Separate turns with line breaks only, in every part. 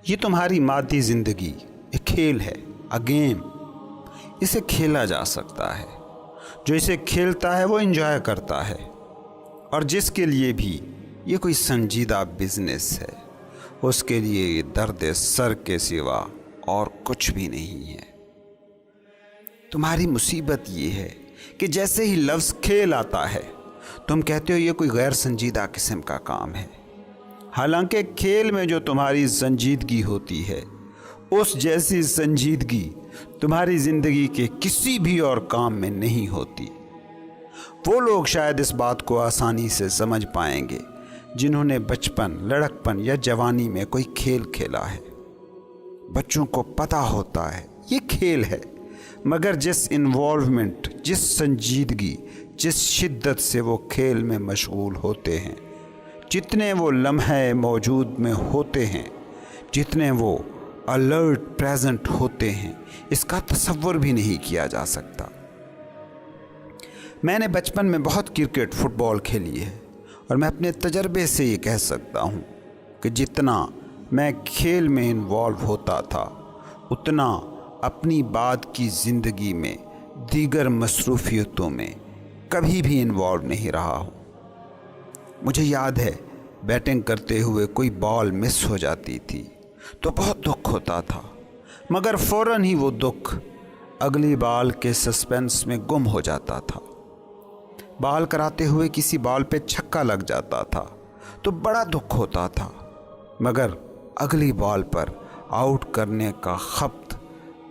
یہ تمہاری مادی زندگی ایک کھیل ہے، گیم۔ اسے کھیلا جا سکتا ہے۔ جو اسے کھیلتا ہے وہ انجوائے کرتا ہے، اور جس کے لیے بھی یہ کوئی سنجیدہ بزنس ہے، اس کے لیے یہ درد سر کے سوا اور کچھ بھی نہیں ہے۔ تمہاری مصیبت یہ ہے کہ جیسے ہی لفظ کھیل آتا ہے تم کہتے ہو یہ کوئی غیر سنجیدہ قسم کا کام ہے، حالانکہ کھیل میں جو تمہاری سنجیدگی ہوتی ہے اس جیسی سنجیدگی تمہاری زندگی کے کسی بھی اور کام میں نہیں ہوتی۔ وہ لوگ شاید اس بات کو آسانی سے سمجھ پائیں گے جنہوں نے بچپن، لڑکپن یا جوانی میں کوئی کھیل کھیلا ہے۔ بچوں کو پتہ ہوتا ہے یہ کھیل ہے، مگر جس انوالومنٹ، جس سنجیدگی، جس شدت سے وہ کھیل میں مشغول ہوتے ہیں، جتنے وہ لمحے موجود میں ہوتے ہیں، جتنے وہ الرٹ پریزنٹ ہوتے ہیں، اس کا تصور بھی نہیں کیا جا سکتا۔ میں نے بچپن میں بہت کرکٹ، فٹ بال کھیلی ہے، اور میں اپنے تجربے سے یہ کہہ سکتا ہوں کہ جتنا میں کھیل میں انوالو ہوتا تھا اتنا اپنی بعد کی زندگی میں دیگر مصروفیتوں میں کبھی بھی انوالو نہیں رہا ہوں۔ مجھے یاد ہے بیٹنگ کرتے ہوئے کوئی بال مس ہو جاتی تھی تو بہت دکھ ہوتا تھا، مگر فوراً ہی وہ دکھ اگلی بال کے سسپینس میں گم ہو جاتا تھا۔ بال کراتے ہوئے کسی بال پہ چھکا لگ جاتا تھا تو بڑا دکھ ہوتا تھا، مگر اگلی بال پر آؤٹ کرنے کا خپت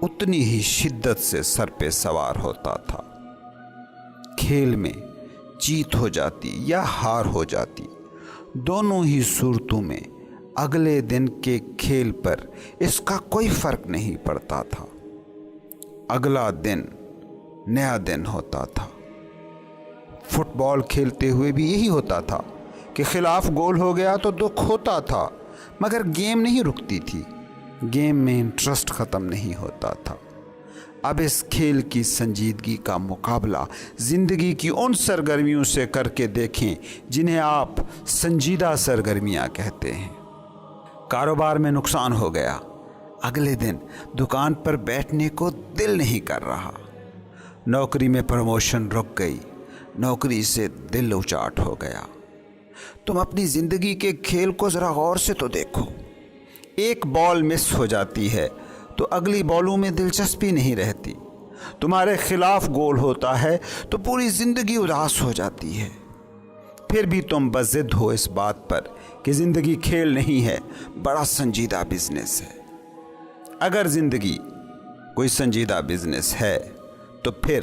اتنی ہی شدت سے سر پہ سوار ہوتا تھا۔ کھیل میں جیت ہو جاتی یا ہار ہو جاتی، دونوں ہی صورتوں میں اگلے دن کے کھیل پر اس کا کوئی فرق نہیں پڑتا تھا۔ اگلا دن نیا دن ہوتا تھا۔ فٹ بال کھیلتے ہوئے بھی یہی ہوتا تھا کہ خلاف گول ہو گیا تو دکھ ہوتا تھا، مگر گیم نہیں رکتی تھی، گیم میں انٹرسٹ ختم نہیں ہوتا تھا۔ اب اس کھیل کی سنجیدگی کا مقابلہ زندگی کی ان سرگرمیوں سے کر کے دیکھیں جنہیں آپ سنجیدہ سرگرمیاں کہتے ہیں۔ کاروبار میں نقصان ہو گیا، اگلے دن دکان پر بیٹھنے کو دل نہیں کر رہا۔ نوکری میں پروموشن رک گئی، نوکری سے دل اچاٹ ہو گیا۔ تم اپنی زندگی کے کھیل کو ذرا غور سے تو دیکھو۔ ایک بال مس ہو جاتی ہے تو اگلی بالوں میں دلچسپی نہیں رہتی۔ تمہارے خلاف گول ہوتا ہے تو پوری زندگی اداس ہو جاتی ہے۔ پھر بھی تم بضد ہو اس بات پر کہ زندگی کھیل نہیں ہے، بڑا سنجیدہ بزنس ہے۔ اگر زندگی کوئی سنجیدہ بزنس ہے تو پھر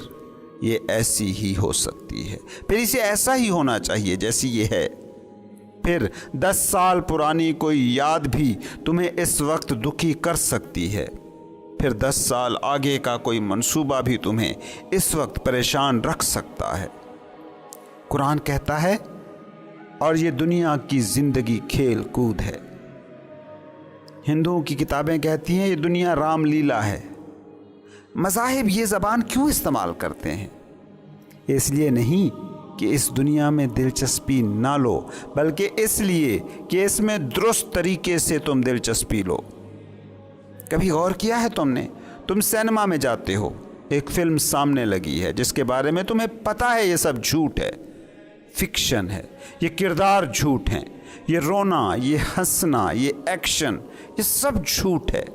یہ ایسی ہی ہو سکتی ہے، پھر اسے ایسا ہی ہونا چاہیے جیسی یہ ہے۔ پھر 10 سال پرانی کوئی یاد بھی تمہیں اس وقت دکھی کر سکتی ہے، پھر 10 سال آگے کا کوئی منصوبہ بھی تمہیں اس وقت پریشان رکھ سکتا ہے۔ قرآن کہتا ہے اور یہ دنیا کی زندگی کھیل کود ہے۔ ہندوؤں کی کتابیں کہتی ہیں یہ دنیا رام لیلا ہے۔ مذاہب یہ زبان کیوں استعمال کرتے ہیں؟ اس لیے نہیں کہ اس دنیا میں دلچسپی نہ لو، بلکہ اس لیے کہ اس میں درست طریقے سے تم دلچسپی لو۔ کبھی غور کیا ہے تم سینما میں جاتے ہو، ایک فلم سامنے لگی ہے جس کے بارے میں تمہیں پتہ ہے یہ سب جھوٹ ہے، فکشن ہے، یہ کردار جھوٹ ہیں، یہ رونا، یہ ہنسنا، یہ ایکشن، یہ سب جھوٹ ہے،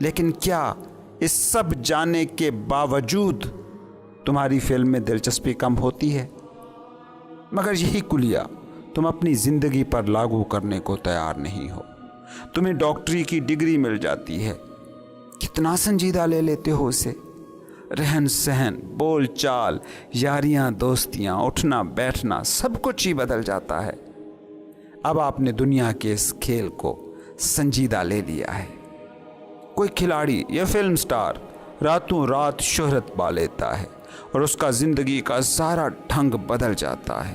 لیکن کیا اس سب جانے کے باوجود تمہاری فلم میں دلچسپی کم ہوتی ہے؟ مگر یہی کلیہ تم اپنی زندگی پر لاگو کرنے کو تیار نہیں ہو۔ تمہیں ڈاکٹری کی ڈگری مل جاتی ہے، کتنا سنجیدہ لے لیتے ہو اسے۔ رہن سہن، بول چال، یاریاں دوستیاں، اٹھنا بیٹھنا، سب کچھ ہی بدل جاتا ہے۔ اب آپ نے دنیا کے اس کھیل کو سنجیدہ لے لیا ہے۔ کوئی کھلاڑی یا فلم سٹار راتوں رات شہرت پا لیتا ہے اور اس کا زندگی کا سارا ڈھنگ بدل جاتا ہے۔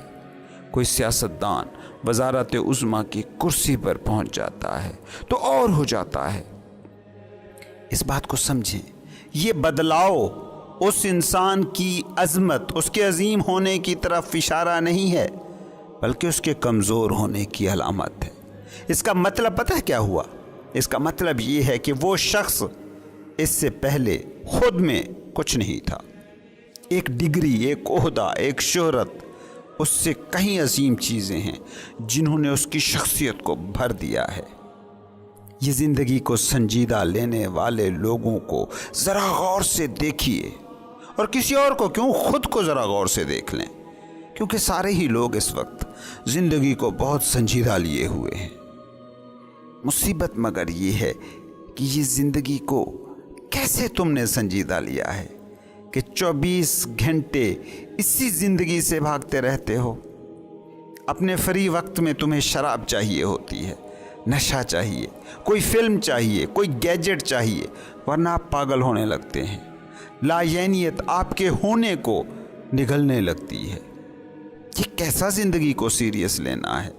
کوئی سیاستدان وزارت عظمیٰ کی کرسی پر پہنچ جاتا ہے تو اور ہو جاتا ہے۔ اس بات کو سمجھیں، یہ بدلاؤ اس انسان کی عظمت، اس کے عظیم ہونے کی طرف اشارہ نہیں ہے، بلکہ اس کے کمزور ہونے کی علامت ہے۔ اس کا مطلب پتہ ہے کیا ہوا؟ اس کا مطلب یہ ہے کہ وہ شخص اس سے پہلے خود میں کچھ نہیں تھا۔ ایک ڈگری، ایک عہدہ، ایک شہرت اس سے کہیں عظیم چیزیں ہیں جنہوں نے اس کی شخصیت کو بھر دیا ہے۔ یہ زندگی کو سنجیدہ لینے والے لوگوں کو ذرا غور سے دیکھیے، اور کسی اور کو کیوں، خود کو ذرا غور سے دیکھ لیں، کیونکہ سارے ہی لوگ اس وقت زندگی کو بہت سنجیدہ لیے ہوئے ہیں۔ مصیبت مگر یہ ہے کہ یہ زندگی کو کیسے تم نے سنجیدہ لیا ہے کہ 24 گھنٹے اسی زندگی سے بھاگتے رہتے ہو۔ اپنے فری وقت میں تمہیں شراب چاہیے ہوتی ہے، نشہ چاہیے، کوئی فلم چاہیے، کوئی گیجٹ چاہیے، ورنہ آپ پاگل ہونے لگتے ہیں۔ لایعنیت آپ کے ہونے کو نگلنے لگتی ہے۔ یہ کیسا زندگی کو سیریس لینا ہے؟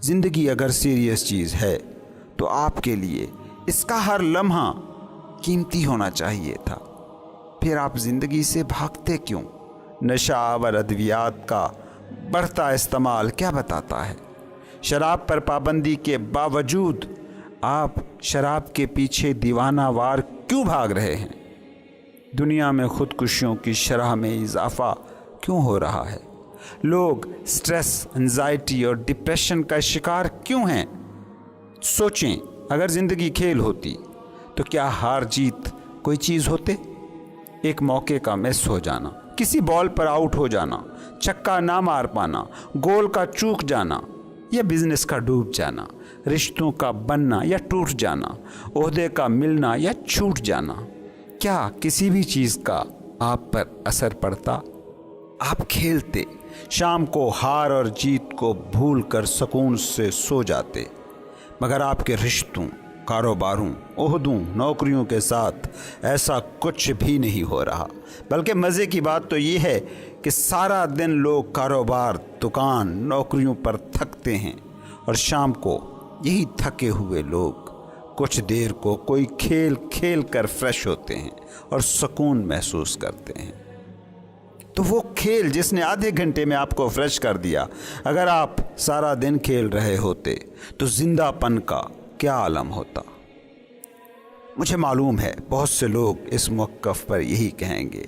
زندگی اگر سیریس چیز ہے تو آپ کے لیے اس کا ہر لمحہ قیمتی ہونا چاہیے تھا۔ پھر آپ زندگی سے بھاگتے کیوں؟ نشہ آور ادویات کا بڑھتا استعمال کیا بتاتا ہے؟ شراب پر پابندی کے باوجود آپ شراب کے پیچھے دیوانہ وار کیوں بھاگ رہے ہیں؟ دنیا میں خودکشیوں کی شرح میں اضافہ کیوں ہو رہا ہے؟ لوگ سٹریس، انزائٹی اور ڈپریشن کا شکار کیوں ہیں؟ سوچیں، اگر زندگی کھیل ہوتی تو کیا ہار جیت کوئی چیز ہوتے؟ ایک موقع کا مس ہو جانا، کسی بال پر آؤٹ ہو جانا، چھکا نہ مار پانا، گول کا چوک جانا یا بزنس کا ڈوب جانا، رشتوں کا بننا یا ٹوٹ جانا، عہدے کا ملنا یا چھوٹ جانا، کیا کسی بھی چیز کا آپ پر اثر پڑتا؟ آپ کھیلتے، شام کو ہار اور جیت کو بھول کر سکون سے سو جاتے، مگر آپ کے رشتوں، کاروباروں، عہدوں، نوکریوں کے ساتھ ایسا کچھ بھی نہیں ہو رہا۔ بلکہ مزے کی بات تو یہ ہے کہ سارا دن لوگ کاروبار، دکان، نوکریوں پر تھکتے ہیں، اور شام کو یہی تھکے ہوئے لوگ کچھ دیر کو کوئی کھیل کھیل کر فریش ہوتے ہیں اور سکون محسوس کرتے ہیں۔ تو وہ کھیل جس نے آدھے گھنٹے میں آپ کو فریش کر دیا، اگر آپ سارا دن کھیل رہے ہوتے تو زندہ پن کا کیا عالم ہوتا؟ مجھے معلوم ہے بہت سے لوگ اس موقف پر یہی کہیں گے،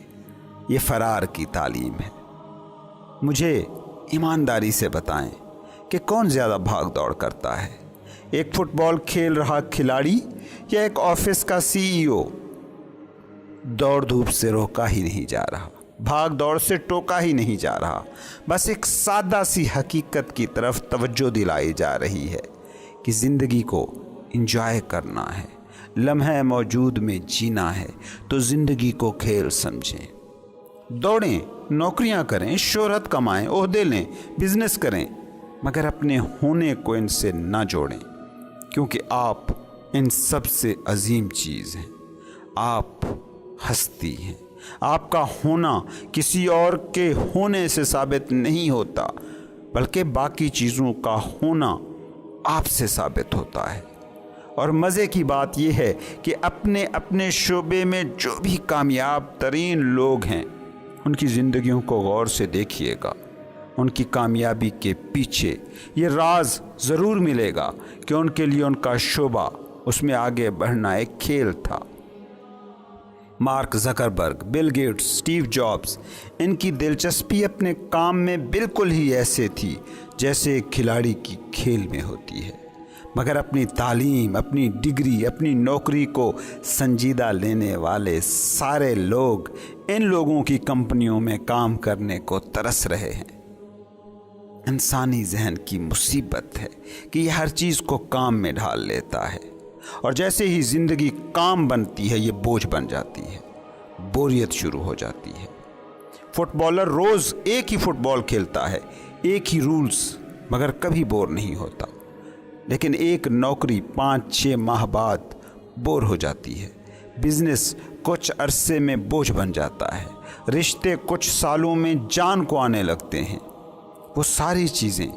یہ فرار کی تعلیم ہے۔ مجھے ایمانداری سے بتائیں کہ کون زیادہ بھاگ دوڑ کرتا ہے، ایک فٹ بال کھیل رہا کھلاڑی یا ایک آفس کا CEO؟ دوڑ دھوپ سے روکا ہی نہیں جا رہا، بھاگ دوڑ سے ٹوکا ہی نہیں جا رہا، بس ایک سادہ سی حقیقت کی طرف توجہ دلائی جا رہی ہے کہ زندگی کو انجوائے کرنا ہے، لمحے موجود میں جینا ہے تو زندگی کو کھیل سمجھیں۔ دوڑیں، نوکریاں کریں، شہرت کمائیں، عہدے لیں، بزنس کریں، مگر اپنے ہونے کو ان سے نہ جوڑیں، کیونکہ آپ ان سب سے عظیم چیز ہیں۔ آپ ہستی ہیں۔ آپ کا ہونا کسی اور کے ہونے سے ثابت نہیں ہوتا، بلکہ باقی چیزوں کا ہونا آپ سے ثابت ہوتا ہے۔ اور مزے کی بات یہ ہے کہ اپنے اپنے شعبے میں جو بھی کامیاب ترین لوگ ہیں، ان کی زندگیوں کو غور سے دیکھیے گا، ان کی کامیابی کے پیچھے یہ راز ضرور ملے گا کہ ان کے لیے ان کا شعبہ، اس میں آگے بڑھنا ایک کھیل تھا۔ Mark Zuckerberg, Bill Gates, Steve Jobs, ان کی دلچسپی اپنے کام میں بالکل ہی ایسے تھی جیسے ایک کھلاڑی کی کھیل میں ہوتی ہے، مگر اپنی تعلیم، اپنی ڈگری، اپنی نوکری کو سنجیدہ لینے والے سارے لوگ ان لوگوں کی کمپنیوں میں کام کرنے کو ترس رہے ہیں۔ انسانی ذہن کی مصیبت ہے کہ یہ ہر چیز کو کام میں ڈھال لیتا ہے، اور جیسے ہی زندگی کام بنتی ہے یہ بوجھ بن جاتی ہے، بوریت شروع ہو جاتی ہے۔ فٹ بالر روز ایک ہی فٹ بال کھیلتا ہے، ایک ہی رولز، مگر کبھی بور نہیں ہوتا، لیکن ایک نوکری 5-6 ماہ بعد بور ہو جاتی ہے، بزنس کچھ عرصے میں بوجھ بن جاتا ہے، رشتے کچھ سالوں میں جان کو آنے لگتے ہیں۔ وہ ساری چیزیں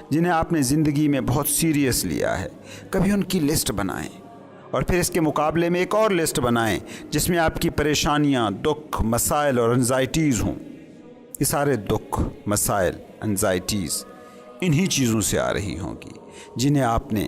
جنہیں آپ نے زندگی میں بہت سیریس لیا ہے، کبھی ان کی لسٹ بنائیں، اور پھر اس کے مقابلے میں ایک اور لسٹ بنائیں جس میں آپ کی پریشانیاں، دکھ، مسائل اور انزائٹیز ہوں۔ یہ سارے دکھ، مسائل، انزائٹیز انہی چیزوں سے آ رہی ہوں گی جنہیں آپ نے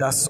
10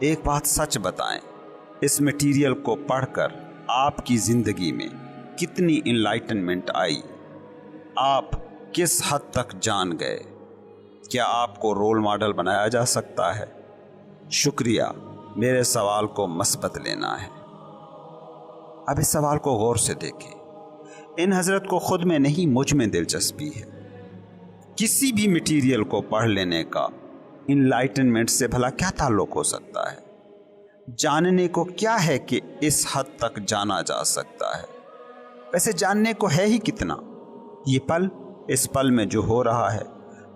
ایک بات سچ بتائیں، اس مٹیریل کو پڑھ کر آپ کی زندگی میں کتنی انلائٹنمنٹ آئی؟ آپ کس حد تک جان گئے؟ کیا آپ کو رول ماڈل بنایا جا سکتا ہے؟ شکریہ، میرے سوال کو مثبت لینا ہے۔ اب اس سوال کو غور سے دیکھیں۔ ان حضرت کو خود میں نہیں، مجھ میں دلچسپی ہے۔ کسی بھی مٹیریل کو پڑھ لینے کا انلائٹنمنٹ سے بھلا کیا تعلق ہو سکتا ہے؟ جاننے کو کیا ہے کہ اس حد تک جانا جا سکتا ہے؟ ویسے جاننے کو ہے ہی کتنا؟ یہ پل، اس پل میں جو ہو رہا ہے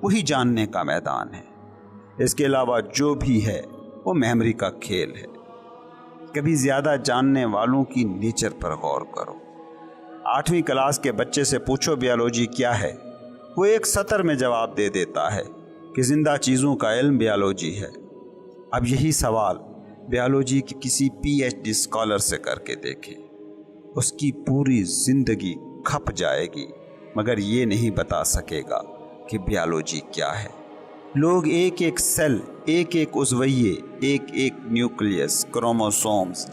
وہی جاننے کا میدان ہے۔ اس کے علاوہ جو بھی ہے وہ میموری کا کھیل ہے۔ کبھی زیادہ جاننے والوں کی نیچر پر غور کرو۔ 8ویں کلاس کے بچے سے پوچھو بیالوجی کیا ہے، وہ ایک سطر میں جواب دے دیتا ہے کہ زندہ چیزوں کا علم بیالوجی ہے۔ اب یہی سوال بیالوجی کی کسی PhD اسکالر سے کر کے دیکھیں، اس کی پوری زندگی کھپ جائے گی مگر یہ نہیں بتا سکے گا کہ بیالوجی کیا ہے۔ لوگ ایک ایک سیل، ایک ایک عضویے، ایک ایک نیوکلیس، کروموسومز،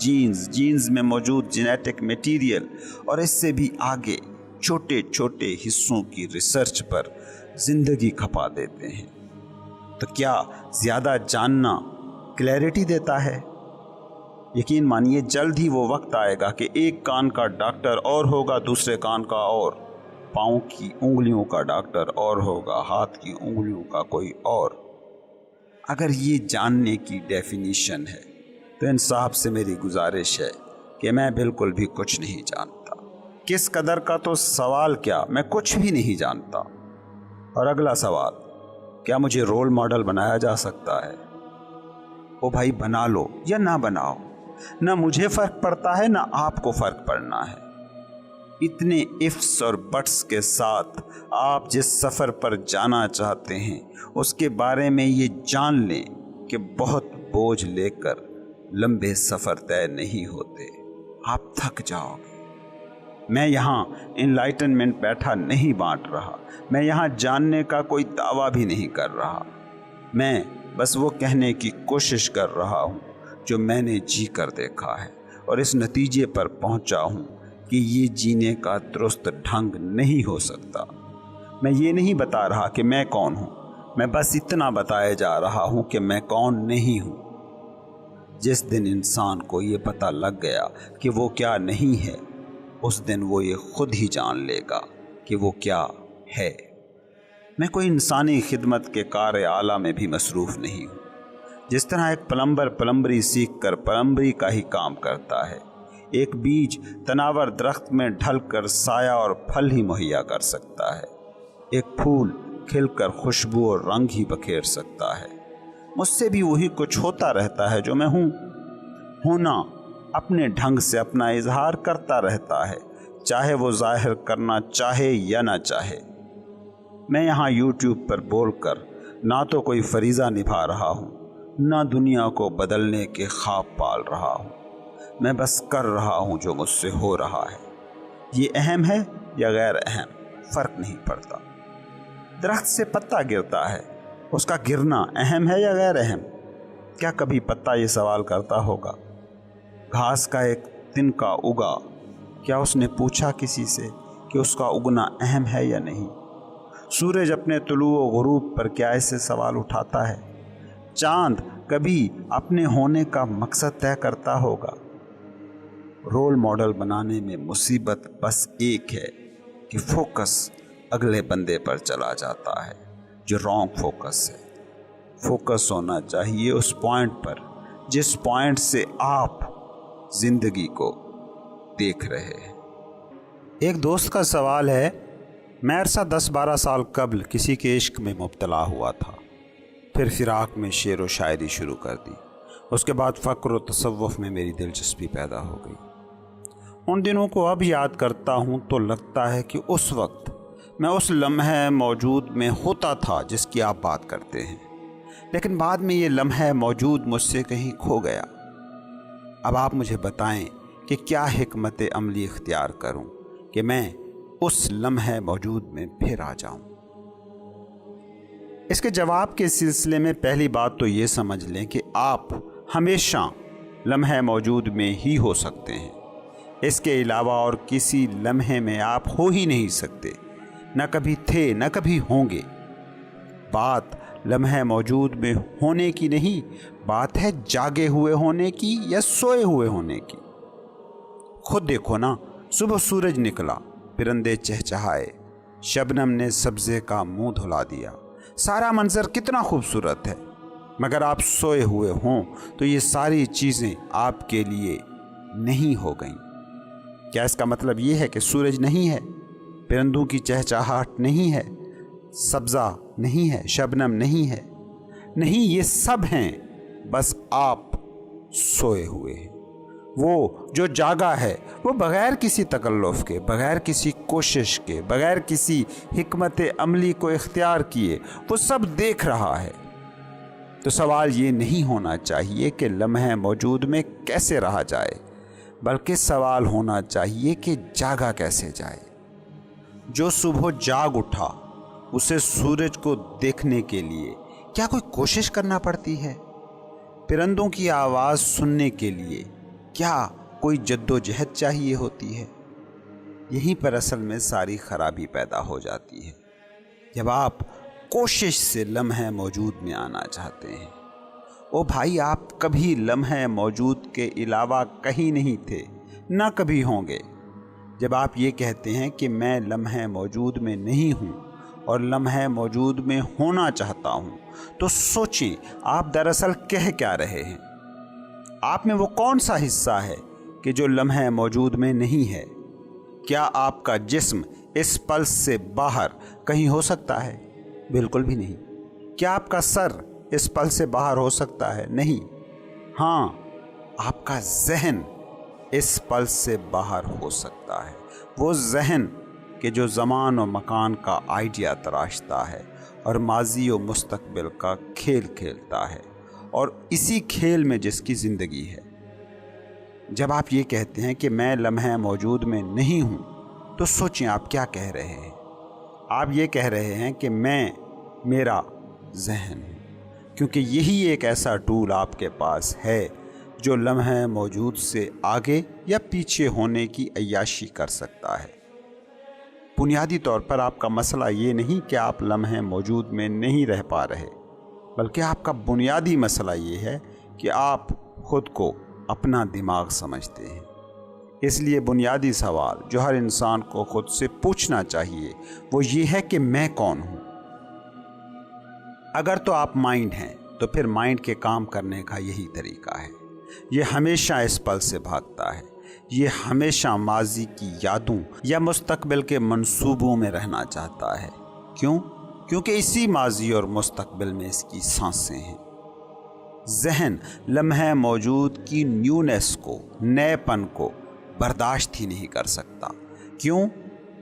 جینز میں موجود جینیٹک میٹیریل اور اس سے بھی آگے چھوٹے چھوٹے حصوں کی ریسرچ پر زندگی کھپا دیتے ہیں۔ تو کیا زیادہ جاننا کلیئرٹی دیتا ہے؟ یقین مانیے جلد ہی وہ وقت آئے گا کہ ایک کان کا ڈاکٹر اور ہوگا، دوسرے کان کا اور، پاؤں کی انگلیوں کا ڈاکٹر اور ہوگا، ہاتھ کی انگلیوں کا کوئی اور۔ اگر یہ جاننے کی ڈیفینیشن ہے تو انصاف سے میری گزارش ہے کہ میں بالکل بھی کچھ نہیں جانتا۔ کس قدر کا تو سوال کیا، میں کچھ بھی نہیں جانتا۔ اور اگلا سوال، کیا مجھے رول ماڈل بنایا جا سکتا ہے؟ او بھائی، بنا لو یا نہ بناؤ، نہ مجھے فرق پڑتا ہے نہ آپ کو فرق پڑنا ہے۔ اتنے ifs اور بٹس کے ساتھ آپ جس سفر پر جانا چاہتے ہیں اس کے بارے میں یہ جان لیں کہ بہت بوجھ لے کر لمبے سفر طے نہیں ہوتے، آپ تھک جاؤ گے۔ میں یہاں انلائٹنمنٹ بیٹھا نہیں بانٹ رہا، میں یہاں جاننے کا کوئی دعویٰ بھی نہیں کر رہا، میں بس وہ کہنے کی کوشش کر رہا ہوں جو میں نے جی کر دیکھا ہے اور اس نتیجے پر پہنچا ہوں کہ یہ جینے کا درست ڈھنگ نہیں ہو سکتا۔ میں یہ نہیں بتا رہا کہ میں کون ہوں، میں بس اتنا بتائے جا رہا ہوں کہ میں کون نہیں ہوں۔ جس دن انسان کو یہ پتہ لگ گیا کہ وہ کیا نہیں ہے، اس دن وہ یہ خود ہی جان لے گا کہ وہ کیا ہے۔ میں کوئی انسانی خدمت کے کار اعلیٰ میں بھی مصروف نہیں ہوں۔ جس طرح ایک پلمبر پلمبری سیکھ کر پلمبری کا ہی کام کرتا ہے، ایک بیج تناور درخت میں ڈھل کر سایہ اور پھل ہی مہیا کر سکتا ہے، ایک پھول کھل کر خوشبو اور رنگ ہی بکھیر سکتا ہے۔ مجھ سے بھی وہی کچھ ہوتا رہتا ہے جو میں ہوں۔ ہونا اپنے ڈھنگ سے اپنا اظہار کرتا رہتا ہے، چاہے وہ ظاہر کرنا چاہے یا نہ چاہے۔ میں یہاں YouTube پر بول کر نہ تو کوئی فریضہ نبھا رہا ہوں، نہ دنیا کو بدلنے کے خواب پال رہا ہوں، میں بس کر رہا ہوں جو مجھ سے ہو رہا ہے۔ یہ اہم ہے یا غیر اہم، فرق نہیں پڑتا۔ درخت سے پتا گرتا ہے، اس کا گرنا اہم ہے یا غیر اہم؟ کیا کبھی پتا یہ سوال کرتا ہوگا؟ گھاس کا ایک تنکا اگا، کیا اس نے پوچھا کسی سے کہ اس کا اگنا اہم ہے یا نہیں؟ سورج اپنے طلوع و غروب پر کیا ایسے سوال اٹھاتا ہے؟ چاند کبھی اپنے ہونے کا مقصد طے کرتا ہوگا؟ رول ماڈل بنانے میں مصیبت بس ایک ہے کہ فوکس اگلے بندے پر چلا جاتا ہے، جو رانگ فوکس ہے۔ فوکس ہونا چاہیے اس پوائنٹ پر جس پوائنٹ سے آپ زندگی کو دیکھ رہے ہیں۔ ایک دوست کا سوال ہے، میں عرصہ 10-12 سال قبل کسی کے عشق میں مبتلا ہوا تھا، پھر فراق میں شعر و شاعری شروع کر دی، اس کے بعد فقر و تصوف میں میری دلچسپی پیدا ہو گئی۔ ان دنوں کو اب یاد کرتا ہوں تو لگتا ہے کہ اس وقت میں اس لمحے موجود میں ہوتا تھا جس کی آپ بات کرتے ہیں، لیکن بعد میں یہ لمحے موجود مجھ سے کہیں کھو گیا۔ اب آپ مجھے بتائیں کہ کیا حکمت عملی اختیار کروں کہ میں اس لمحے موجود میں پھر آ جاؤں؟ اس کے جواب کے سلسلے میں پہلی بات تو یہ سمجھ لیں کہ آپ ہمیشہ لمحے موجود میں ہی ہو سکتے ہیں، اس کے علاوہ اور کسی لمحے میں آپ ہو ہی نہیں سکتے، نہ کبھی تھے نہ کبھی ہوں گے۔ بات لمحے موجود میں ہونے کی نہیں، بات ہے جاگے ہوئے ہونے کی یا سوئے ہوئے ہونے کی۔ خود دیکھو نا، صبح سورج نکلا، پرندے چہچہائے، شبنم نے سبزے کا منہ دھلا دیا، سارا منظر کتنا خوبصورت ہے، مگر آپ سوئے ہوئے ہوں تو یہ ساری چیزیں آپ کے لیے نہیں ہو گئیں۔ کیا اس کا مطلب یہ ہے کہ سورج نہیں ہے، پرندوں کی چہچہاہٹ نہیں ہے، سبزہ نہیں ہے، شبنم نہیں ہے؟ نہیں، یہ سب ہیں، بس آپ سوئے ہوئے ہیں۔ وہ جو جاگا ہے وہ بغیر کسی تکلف کے، بغیر کسی کوشش کے، بغیر کسی حکمت عملی کو اختیار کیے وہ سب دیکھ رہا ہے۔ تو سوال یہ نہیں ہونا چاہیے کہ لمحے موجود میں کیسے رہا جائے، بلکہ سوال ہونا چاہیے کہ جاگا کیسے جائے۔ جو صبح جاگ اٹھا، اسے سورج کو دیکھنے کے لیے کیا کوئی کوشش کرنا پڑتی ہے؟ پرندوں کی آواز سننے کے لیے کیا کوئی جد و جہد چاہیے ہوتی ہے؟ یہیں پر اصل میں ساری خرابی پیدا ہو جاتی ہے، جب آپ کوشش سے لمحے موجود میں آنا چاہتے ہیں۔ او بھائی، آپ کبھی لمحے موجود کے علاوہ کہیں نہیں تھے، نہ کبھی ہوں گے۔ جب آپ یہ کہتے ہیں کہ میں لمحے موجود میں نہیں ہوں اور لمحے موجود میں ہونا چاہتا ہوں، تو سوچیں آپ دراصل کہہ کیا رہے ہیں۔ آپ میں وہ کون سا حصہ ہے کہ جو لمحے موجود میں نہیں ہے؟ کیا آپ کا جسم اس پل سے باہر کہیں ہو سکتا ہے؟ بالکل بھی نہیں۔ کیا آپ کا سر اس پل سے باہر ہو سکتا ہے؟ نہیں۔ ہاں، آپ کا ذہن اس پل سے باہر ہو سکتا ہے، وہ ذہن کہ جو زمان و مکان کا آئیڈیا تراشتا ہے اور ماضی و مستقبل کا کھیل کھیلتا ہے، اور اسی کھیل میں جس کی زندگی ہے۔ جب آپ یہ کہتے ہیں کہ میں لمحے موجود میں نہیں ہوں، تو سوچیں آپ کیا کہہ رہے ہیں۔ آپ یہ کہہ رہے ہیں کہ میں میرا ذہن ہوں، کیونکہ یہی ایک ایسا ٹول آپ کے پاس ہے جو لمحے موجود سے آگے یا پیچھے ہونے کی عیاشی کر سکتا ہے۔ بنیادی طور پر آپ کا مسئلہ یہ نہیں کہ آپ لمحے موجود میں نہیں رہ پا رہے، بلکہ آپ کا بنیادی مسئلہ یہ ہے کہ آپ خود کو اپنا دماغ سمجھتے ہیں۔ اس لیے بنیادی سوال جو ہر انسان کو خود سے پوچھنا چاہیے وہ یہ ہے کہ میں کون ہوں؟ اگر تو آپ مائنڈ ہیں تو پھر مائنڈ کے کام کرنے کا یہی طریقہ ہے۔ یہ ہمیشہ اس پل سے بھاگتا ہے، یہ ہمیشہ ماضی کی یادوں یا مستقبل کے منصوبوں میں رہنا چاہتا ہے۔ کیوں؟ کیونکہ اسی ماضی اور مستقبل میں اس کی سانسیں ہیں۔ ذہن لمحے موجود کی نیونیس کو، نئے پن کو برداشت ہی نہیں کر سکتا۔ کیوں؟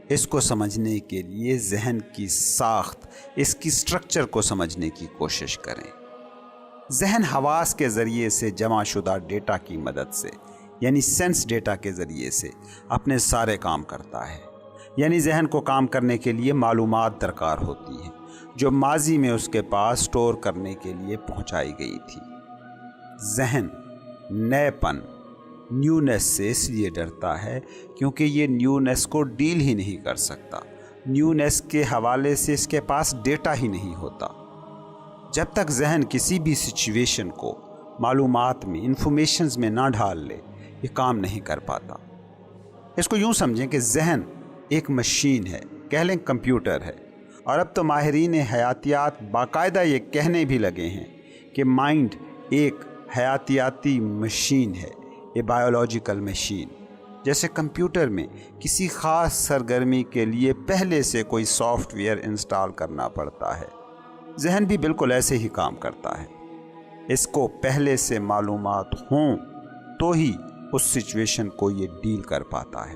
اس کو سمجھنے کے لیے ذہن کی ساخت، اس کی سٹرکچر کو سمجھنے کی کوشش کریں۔ ذہن حواس کے ذریعے سے جمع شدہ ڈیٹا کی مدد سے، یعنی سینس ڈیٹا کے ذریعے سے اپنے سارے کام کرتا ہے۔ یعنی ذہن کو کام کرنے کے لیے معلومات درکار ہوتی ہیں جو ماضی میں اس کے پاس سٹور کرنے کے لیے پہنچائی گئی تھی۔ ذہن نئے پن، نیونیس سے اس لیے ڈرتا ہے کیونکہ یہ نیونیس کو ڈیل ہی نہیں کر سکتا۔ نیونیس کے حوالے سے اس کے پاس ڈیٹا ہی نہیں ہوتا۔ جب تک ذہن کسی بھی سچویشن کو معلومات میں، انفارمیشنز میں نہ ڈھال لے، یہ کام نہیں کر پاتا۔ اس کو یوں سمجھیں کہ ذہن ایک مشین ہے، کہہ لیں کمپیوٹر ہے، اور اب تو ماہرین حیاتیات باقاعدہ یہ کہنے بھی لگے ہیں کہ مائنڈ ایک حیاتیاتی مشین ہے، یہ بایولوجیکل مشین۔ جیسے کمپیوٹر میں کسی خاص سرگرمی کے لیے پہلے سے کوئی سافٹ ویئر انسٹال کرنا پڑتا ہے، ذہن بھی بالکل ایسے ہی کام کرتا ہے۔ اس کو پہلے سے معلومات ہوں تو ہی اس سچویشن کو یہ ڈیل کر پاتا ہے۔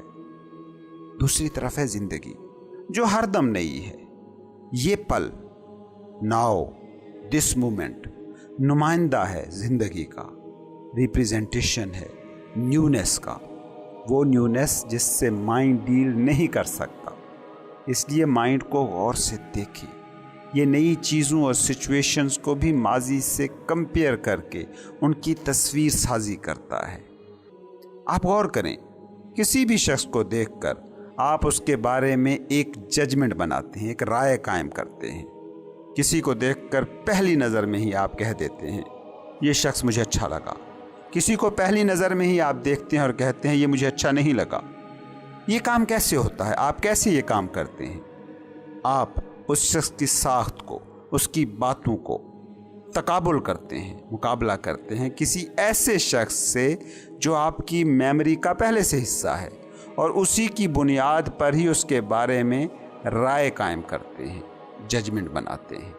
دوسری طرف ہے زندگی، جو ہر دم نئی ہے۔ یہ پل، ناؤ، دس مومنٹ نمائندہ ہے زندگی کا، ریپریزنٹیشن ہے نیونیس کا، وہ نیونیس جس سے مائنڈ ڈیل نہیں کر سکتا۔ اس لیے مائنڈ کو غور سے دیکھیں، یہ نئی چیزوں اور سچویشنز کو بھی ماضی سے کمپیئر کر کے ان کی تصویر سازی کرتا ہے۔ آپ غور کریں، کسی بھی شخص کو دیکھ کر آپ اس کے بارے میں ایک ججمنٹ بناتے ہیں، ایک رائے قائم کرتے ہیں۔ کسی کو دیکھ کر پہلی نظر میں ہی آپ کہہ دیتے ہیں یہ شخص مجھے اچھا لگا۔ کسی کو پہلی نظر میں ہی آپ دیکھتے ہیں اور کہتے ہیں یہ مجھے اچھا نہیں لگا۔ یہ کام کیسے ہوتا ہے؟ آپ کیسے یہ کام کرتے ہیں؟ آپ اس شخص کی ساخت کو، اس کی باتوں کو تقابل کرتے ہیں، مقابلہ کرتے ہیں کسی ایسے شخص سے جو آپ کی میموری کا پہلے سے حصہ ہے، اور اسی کی بنیاد پر ہی اس کے بارے میں رائے قائم کرتے ہیں، ججمنٹ بناتے ہیں۔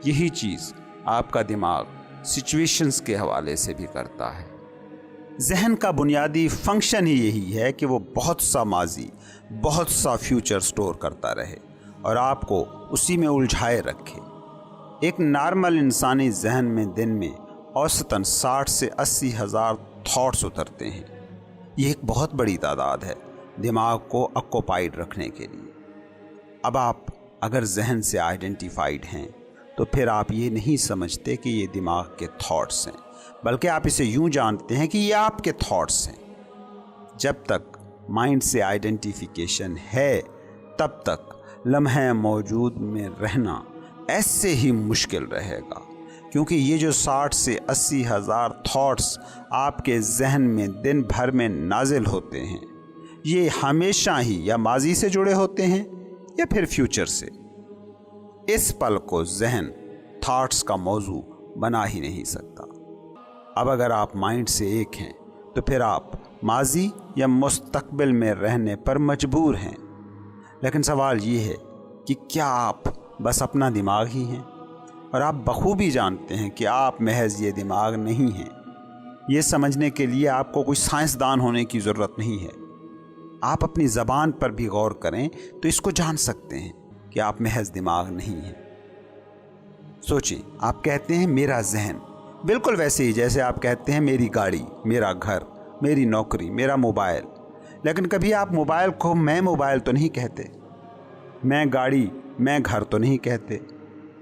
یہی چیز آپ کا دماغ سچویشنز کے حوالے سے بھی کرتا ہے۔ ذہن کا بنیادی فنکشن ہی یہی ہے کہ وہ بہت سا ماضی، بہت سا فیوچر سٹور کرتا رہے اور آپ کو اسی میں الجھائے رکھے۔ ایک نارمل انسانی ذہن میں دن میں اوسطاً 60 سے 80 ہزار تھاٹس اترتے ہیں۔ یہ ایک بہت بڑی تعداد ہے دماغ کو آکوپائیڈ رکھنے کے لیے۔ اب آپ اگر ذہن سے آئیڈینٹیفائیڈ ہیں تو پھر آپ یہ نہیں سمجھتے کہ یہ دماغ کے تھاٹس ہیں، بلکہ آپ اسے یوں جانتے ہیں کہ یہ آپ کے تھاٹس ہیں۔ جب تک مائنڈ سے آئیڈینٹیفیکیشن ہے تب تک لمحہ موجود میں رہنا ایسے ہی مشکل رہے گا، کیونکہ یہ جو 60 سے 80 ہزار تھاٹس آپ کے ذہن میں دن بھر میں نازل ہوتے ہیں، یہ ہمیشہ ہی یا ماضی سے جڑے ہوتے ہیں یا پھر فیوچر سے۔ اس پل کو ذہن تھاٹس کا موضوع بنا ہی نہیں سکتا۔ اب اگر آپ مائنڈ سے ایک ہیں تو پھر آپ ماضی یا مستقبل میں رہنے پر مجبور ہیں۔ لیکن سوال یہ ہے کہ کیا آپ بس اپنا دماغ ہی ہیں؟ اور آپ بخوبی جانتے ہیں کہ آپ محض یہ دماغ نہیں ہیں۔ یہ سمجھنے کے لیے آپ کو کوئی سائنسدان ہونے کی ضرورت نہیں ہے۔ آپ اپنی زبان پر بھی غور کریں تو اس کو جان سکتے ہیں کہ آپ محض دماغ نہیں ہیں۔ سوچیں، آپ کہتے ہیں میرا ذہن، بالکل ویسے ہی جیسے آپ کہتے ہیں میری گاڑی، میرا گھر، میری نوکری، میرا موبائل۔ لیکن کبھی آپ موبائل کو میں موبائل تو نہیں کہتے، میں گاڑی، میں گھر تو نہیں کہتے۔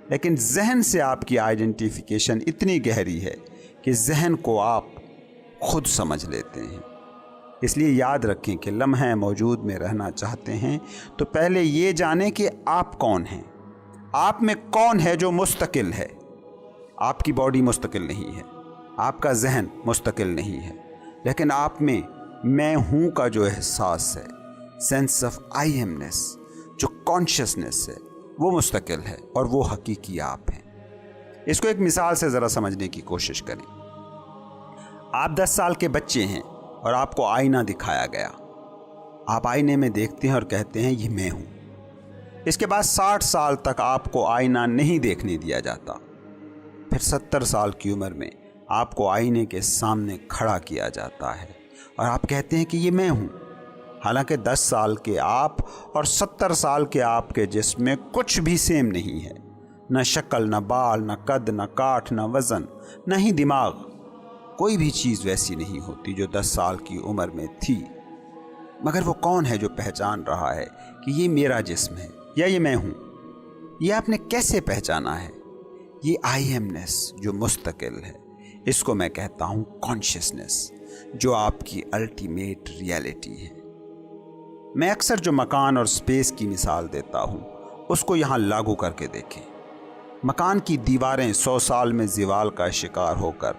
لیکن ذہن سے آپ کی آئیڈینٹیفیکیشن اتنی گہری ہے کہ ذہن کو آپ خود سمجھ لیتے ہیں۔ اس لیے یاد رکھیں کہ لمحہ موجود میں رہنا چاہتے ہیں تو پہلے یہ جانیں کہ آپ کون ہیں۔ آپ میں کون ہے جو مستقل ہے؟ آپ کی باڈی مستقل نہیں ہے، آپ کا ذہن مستقل نہیں ہے، لیکن آپ میں ہوں کا جو احساس ہے، سینس آف آئی ایمنس، جو کانشیسنس ہے، وہ مستقل ہے اور وہ حقیقی آپ ہیں۔ اس کو ایک مثال سے ذرا سمجھنے کی کوشش کریں۔ آپ 10 سال کے بچے ہیں اور آپ کو آئینہ دکھایا گیا۔ آپ آئینے میں دیکھتے ہیں اور کہتے ہیں یہ میں ہوں۔ اس کے بعد 60 سال تک آپ کو آئینہ نہیں دیکھنے دیا جاتا۔ پھر 70 سال کی عمر میں آپ کو آئینے کے سامنے کھڑا کیا جاتا ہے اور آپ کہتے ہیں کہ یہ میں ہوں۔ حالانکہ 10 سال کے آپ اور 70 سال کے آپ کے جسم میں کچھ بھی سیم نہیں ہے، نہ شکل، نہ بال، نہ قد، نہ کاٹھ، نہ وزن، نہ ہی دماغ۔ کوئی بھی چیز ویسی نہیں ہوتی جو 10 سال کی عمر میں تھی۔ مگر وہ کون ہے جو پہچان رہا ہے کہ یہ میرا جسم ہے یا یہ میں ہوں؟ یہ آپ نے کیسے پہچانا ہے؟ یہ آئی ایمنس جو مستقل ہے، اس کو میں کہتا ہوں کانشیسنس، جو آپ کی الٹیمیٹ ریئلٹی ہے۔ میں اکثر جو مکان اور سپیس کی مثال دیتا ہوں اس کو یہاں لاگو کر کے دیکھیں۔ مکان کی دیواریں 100 سال میں زوال کا شکار ہو کر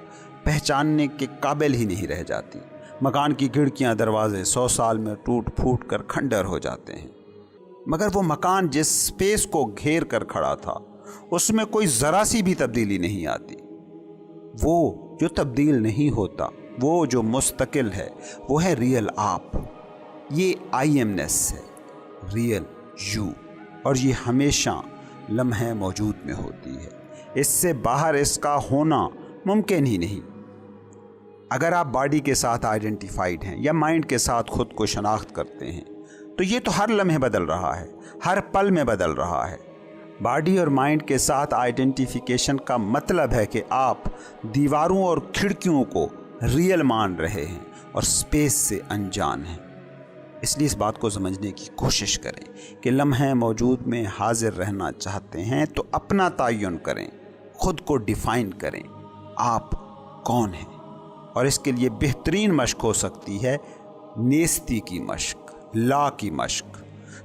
پہچاننے کے قابل ہی نہیں رہ جاتی۔ مکان کی کھڑکیاں، دروازے 100 سال میں ٹوٹ پھوٹ کر کھنڈر ہو جاتے ہیں۔ مگر وہ مکان جس سپیس کو گھیر کر کھڑا تھا اس میں کوئی ذرا سی بھی تبدیلی نہیں آتی۔ وہ جو تبدیل نہیں ہوتا، وہ جو مستقل ہے، وہ ہے ریئل آپ۔ یہ آئی ایمنس ہے، ریئل یو، اور یہ ہمیشہ لمحہ موجود میں ہوتی ہے۔ اس سے باہر اس کا ہونا ممکن ہی نہیں۔ اگر آپ باڈی کے ساتھ آئیڈینٹیفائیڈ ہیں یا مائنڈ کے ساتھ خود کو شناخت کرتے ہیں تو یہ تو ہر لمحے بدل رہا ہے، ہر پل میں بدل رہا ہے۔ باڈی اور مائنڈ کے ساتھ آئیڈینٹیفیکیشن کا مطلب ہے کہ آپ دیواروں اور کھڑکیوں کو ریئل مان رہے ہیں اور سپیس سے انجان ہیں۔ اس لیے اس بات کو سمجھنے کی کوشش کریں کہ لمحے موجود میں حاضر رہنا چاہتے ہیں تو اپنا تعین کریں، خود کو ڈیفائن کریں، آپ کون ہیں۔ اور اس کے لیے بہترین مشق ہو سکتی ہے نیستی کی مشق، لا کی مشق،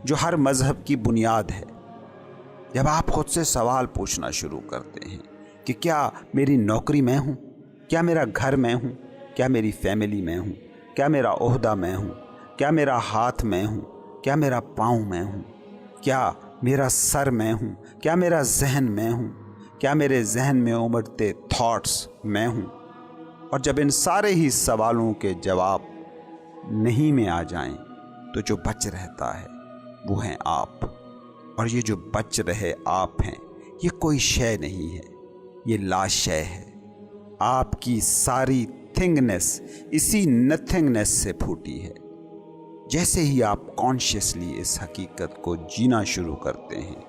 جو ہر مذہب کی بنیاد ہے۔ جب آپ خود سے سوال پوچھنا شروع کرتے ہیں کہ کیا میری نوکری میں ہوں، کیا میرا گھر میں ہوں، کیا میری فیملی میں ہوں، کیا میرا عہدہ میں ہوں، کیا میرا ہاتھ میں ہوں، کیا میرا پاؤں میں ہوں، کیا میرا سر میں ہوں، کیا میرا ذہن میں ہوں، کیا میرے ذہن میں امڑتے تھاٹس میں ہوں۔ اور جب ان سارے ہی سوالوں کے جواب نہیں میں آ جائیں تو جو بچ رہتا ہے وہ ہیں آپ۔ اور یہ جو بچ رہے آپ ہیں یہ کوئی شے نہیں ہے، یہ لا شے ہے۔ آپ کی ساری تھنگنس اسی نتھنگنس سے پھوٹی ہے۔ جیسے ہی آپ کانشیسلی اس حقیقت کو جینا شروع کرتے ہیں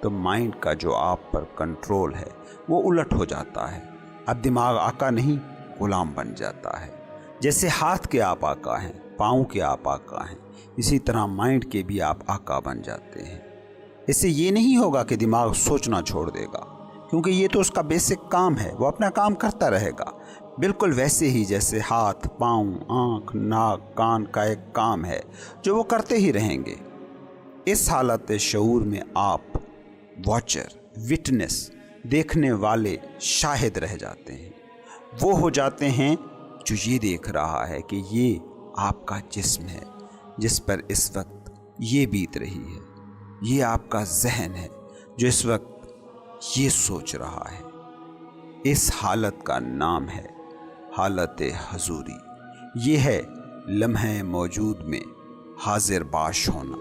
تو مائنڈ کا جو آپ پر کنٹرول ہے وہ الٹ ہو جاتا ہے۔ اب دماغ آقا نہیں غلام بن جاتا ہے۔ جیسے ہاتھ کے آپ آقا ہیں، پاؤں کے آپ آقا ہیں، اسی طرح مائنڈ کے بھی آپ آقا بن جاتے ہیں۔ اس سے یہ نہیں ہوگا کہ دماغ سوچنا چھوڑ دے گا، کیونکہ یہ تو اس کا بیسک کام ہے، وہ اپنا کام کرتا رہے گا، بالکل ویسے ہی جیسے ہاتھ، پاؤں، آنکھ، ناک، کان کا ایک کام ہے جو وہ کرتے ہی رہیں گے۔ اس حالت شعور میں آپ واچر، وٹنس، دیکھنے والے، شاہد رہ جاتے ہیں۔ وہ ہو جاتے ہیں جو یہ دیکھ رہا ہے کہ یہ آپ کا جسم ہے جس پر اس وقت یہ بیت رہی ہے، یہ آپ کا ذہن ہے جو اس وقت یہ سوچ رہا ہے۔ اس حالت کا نام ہے حالت حضوری۔ یہ ہے لمحے موجود میں حاضر باش ہونا۔